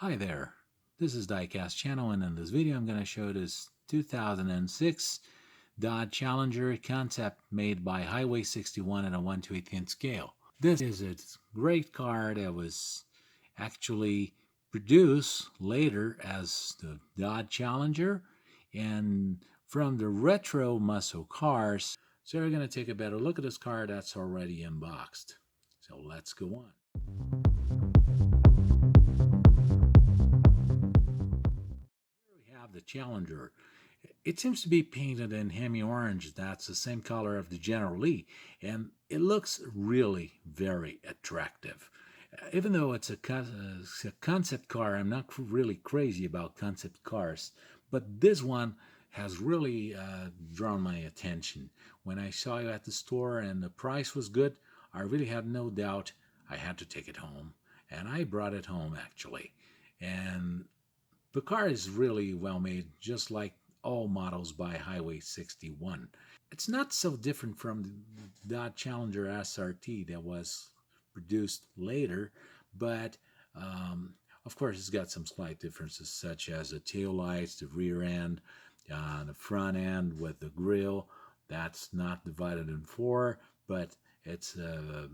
Hi there, this is Diecast channel, and in this video I'm going to show this 2006 Dodge Challenger concept made by Highway 61 at a 1/2/18 scale. This is a great car that was actually produced later as the Dodge Challenger and from the retro muscle cars. So we're going to take a better look at this car that's already unboxed. So let's go on. The Challenger. It seems to be painted in Hemi orange. That's the same color of the General Lee, and it looks really very attractive. Even though it's a concept car, I'm not really crazy about concept cars, but this one has really drawn my attention. When I saw it at the store and the price was good, I really had no doubt I had to take it home, and I brought it home actually. And the car is really well made, just like all models by Highway 61. It's not so different from the Dodge Challenger SRT that was produced later, but of course it's got some slight differences, such as the tail lights, the rear end, the front end with the grille. That's not divided in four, but it's a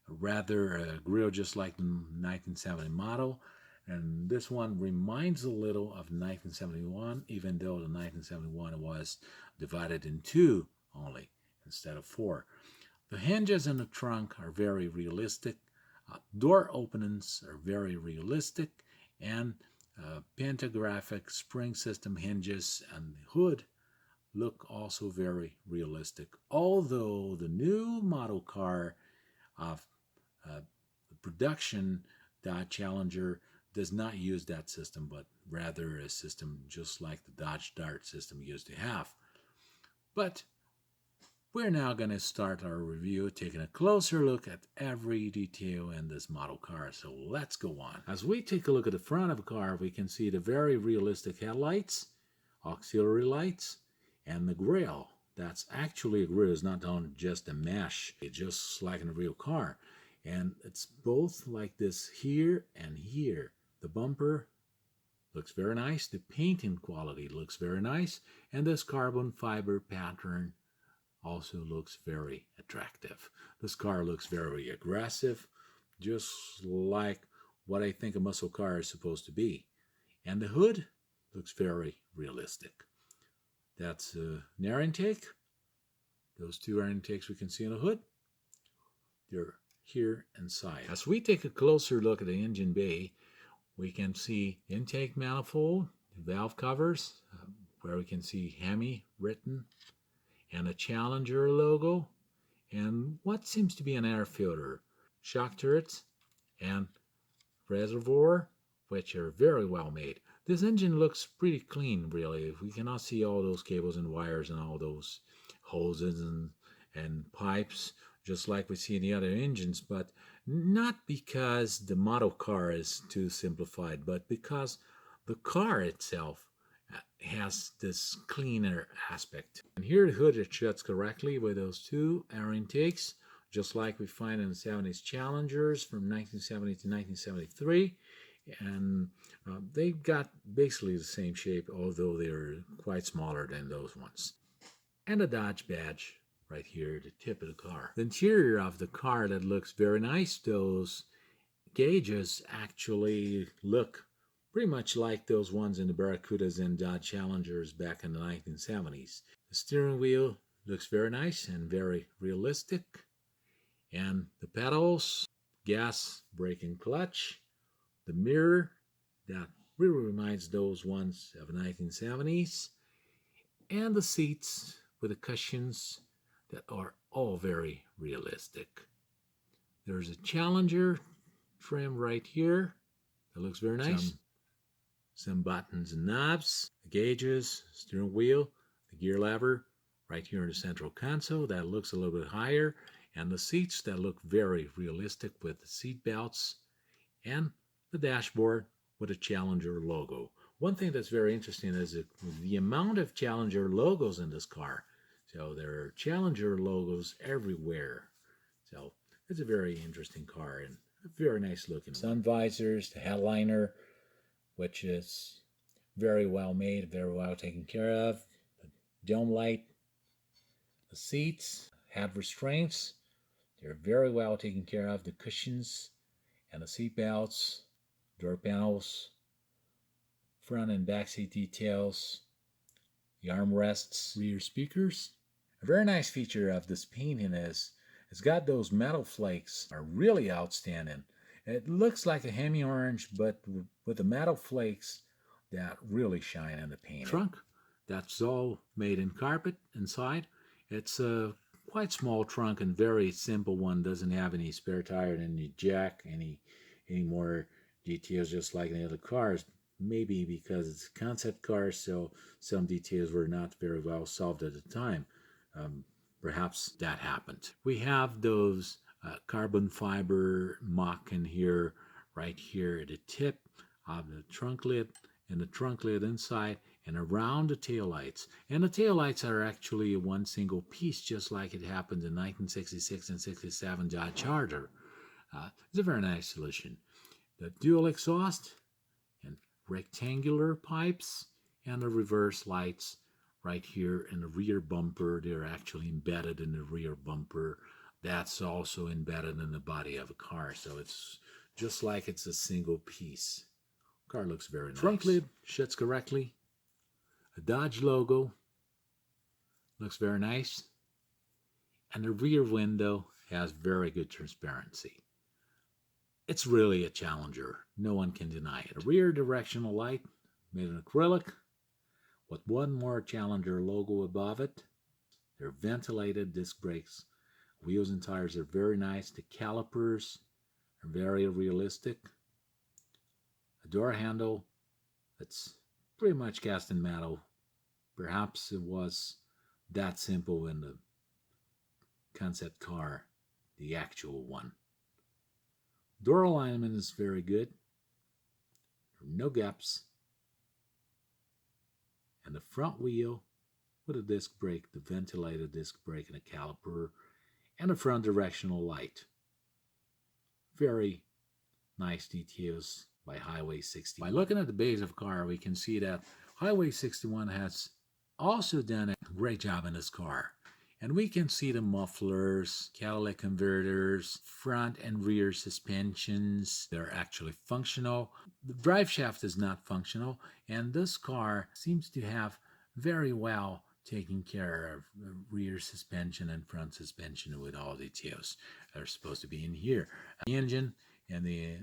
rather grille just like the 1970 model. And this one reminds a little of 1971, even though the 1971 was divided in two only instead of four. The hinges in the trunk are very realistic. Door openings are very realistic. And pantographic spring system hinges and the hood look also very realistic. Although the new model car of the production Dodge Challenger does not use that system, but rather a system just like the Dodge Dart system used to have. But we're now going to start our review, taking a closer look at every detail in this model car. So let's go on. As we take a look at the front of the car, we can see the very realistic headlights, auxiliary lights, and the grille. That's actually a grille. It's not just a mesh. It's just like in a real car. And it's both like this here and here. The bumper looks very nice. The painting quality looks very nice. And this carbon fiber pattern also looks very attractive. This car looks very aggressive, just like what I think a muscle car is supposed to be. And the hood looks very realistic. That's an air intake. Those two air intakes we can see on the hood. They're here inside. As we take a closer look at the engine bay, we can see intake manifold, valve covers, where we can see Hemi written, and a Challenger logo, and what seems to be an air filter, shock turrets, and reservoir, which are very well made. This engine looks pretty clean, really. We cannot see all those cables and wires and all those hoses and pipes, just like we see in the other engines, but not because the model car is too simplified, but because the car itself has this cleaner aspect. And here the hood, it shuts correctly with those two air intakes, just like we find in the 70s Challengers from 1970 to 1973. And they got basically the same shape, although they're quite smaller than those ones. And a Dodge badge right here at the tip of the car. The interior of the car, that looks very nice. Those gauges actually look pretty much like those ones in the Barracudas and Dodge Challengers back in the 1970s. The steering wheel looks very nice and very realistic. And the pedals, gas, brake, and clutch. The mirror, that really reminds those ones of the 1970s. And the seats with the cushions that are all very realistic. There's a Challenger trim right here that looks very nice. Some buttons and knobs, the gauges, steering wheel, the gear lever right here in the central console that looks a little bit higher, and the seats that look very realistic with the seat belts, and the dashboard with a Challenger logo. One thing that's very interesting is the amount of Challenger logos in this car. So there are Challenger logos everywhere. So it's a very interesting car and a very nice looking. Sun visors, the headliner, which is very well made, very well taken care of. The dome light, the seats have restraints. They're very well taken care of. The cushions and the seat belts, door panels, front and back seat details, the armrests, rear speakers. A very nice feature of this painting is it's got those metal flakes are really outstanding. It looks like a hemi-orange, but with the metal flakes that really shine in the painting. Trunk, that's all made in carpet inside. It's a quite small trunk and very simple one. Doesn't have any spare tire, any jack, any more details, just like any other cars. Maybe because it's a concept car, so some details were not very well solved at the time. Perhaps that happened. We have those carbon fiber mock in here, right here at the tip of the trunk lid, and the trunk lid inside and around the taillights. And the taillights are actually one single piece, just like it happened in 1966 and 67 Dodge Charger. It's a very nice solution. The dual exhaust and rectangular pipes and the reverse lights right here in the rear bumper. They're actually embedded in the rear bumper. That's also embedded in the body of a car, so it's just like it's a single piece. Car looks very nice. Front lid shuts correctly. A Dodge logo looks very nice. And the rear window has very good transparency. It's really a Challenger. No one can deny it. A rear directional light made in acrylic with one more Challenger logo above it. They're ventilated disc brakes. Wheels and tires are very nice. The calipers are very realistic. A door handle that's pretty much cast in metal. Perhaps it was that simple in the concept car, the actual one. Door alignment is very good. There are no gaps. And the front wheel with a disc brake, the ventilated disc brake and a caliper, and a front directional light. Very nice details by Highway 61. By looking at the base of the car, we can see that Highway 61 has also done a great job in this car. And we can see the mufflers, catalytic converters, front and rear suspensions. They're actually functional. The drive shaft is not functional, and this car seems to have very well taken care of rear suspension and front suspension with all details that are supposed to be in here. The engine and the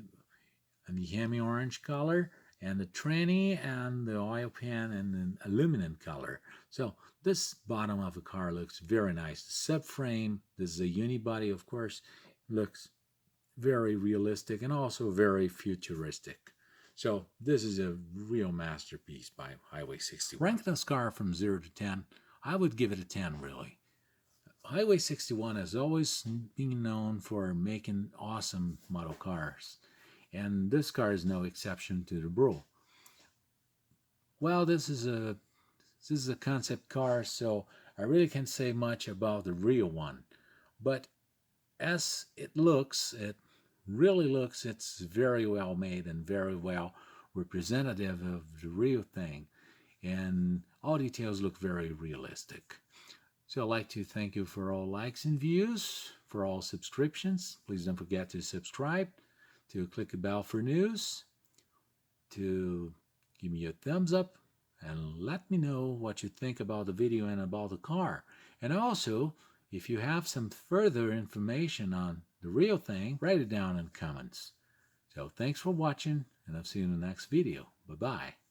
hemi-orange color, and the tranny and the oil pan and the aluminum color. So this bottom of the car looks very nice. The subframe, this is a unibody, of course, looks very realistic and also very futuristic. So this is a real masterpiece by Highway 61. Rank this car from 0 to 10. I would give it a 10, really. Highway 61 has always been known for making awesome model cars. And this car is no exception to the rule. Well, this is a concept car, so I really can't say much about the real one. But as it really looks, it's very well made and very well representative of the real thing. And all details look very realistic. So I'd like to thank you for all likes and views, for all subscriptions. Please don't forget to subscribe, to click the bell for news, to give me a thumbs up, and let me know what you think about the video and about the car. And also, if you have some further information on the real thing, write it down in the comments. So thanks for watching, and I'll see you in the next video. Bye-bye.